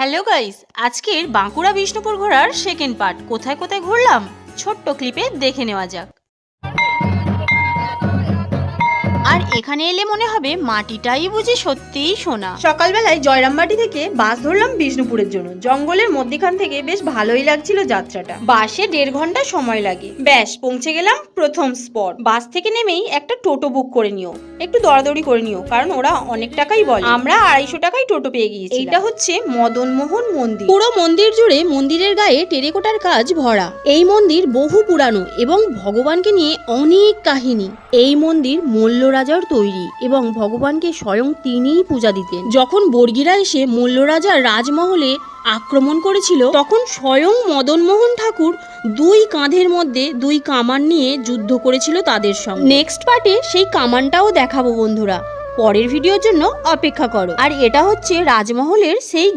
Hello guys, আজকের বাঁকুড়া বিষ্ণুপুর ঘোরার second part. কোথায় কোথায় ঘুরলাম ছোট্ট ক্লিপে দেখে নেওয়া যাক। আর এখানে এলে মনে হবে মাটিটাই বুঝি সত্যিই সোনা। সকালবেলায় জয়রামবাটি থেকে বাস ধরলাম বিষ্ণুপুরের জন্য। জঙ্গলের মধ্যখান থেকে বেশ ভালোই লাগছিল যাত্রাটা। বাসে 1.5 ঘন্টা সময় লাগে। ব্যাস পৌঁছে গেলাম প্রথম স্পট। বাস থেকে নেমেই একটা টোটো বুক করে নিও, একটু দরাদরি করে নিও, কারণ ওরা অনেক টাকাই বলে। আমরা 250 টাকায় টোটো পেয়ে গিয়েছি। এইটা হচ্ছে মদনমোহন মন্দির। পুরো মন্দির জুড়ে মন্দিরের গায়ে টেরাকোটার কাজ ভরা। এই মন্দির বহু পুরানো এবং ভগবানকে নিয়ে অনেক কাহিনী। এই মন্দির মল্ল রাজার তৈরি এবং ভগবানকে স্বয়ং তিনিই পূজা দিতেন। যখন বর্গীরা এসে মল্ল রাজার রাজমহলে আক্রমণ করেছিল, তখন স্বয়ং মদনমোহন ঠাকুর 2 কাঁধের মধ্যে 2 কামান নিয়ে যুদ্ধ করেছিল তাদের সঙ্গে। নেক্সট পার্টে সেই কামানটাও দেখাবো বন্ধুরা, পরের ভিডিওর জন্য অপেক্ষা করো। আর এটা হচ্ছে রাজমহলের সেই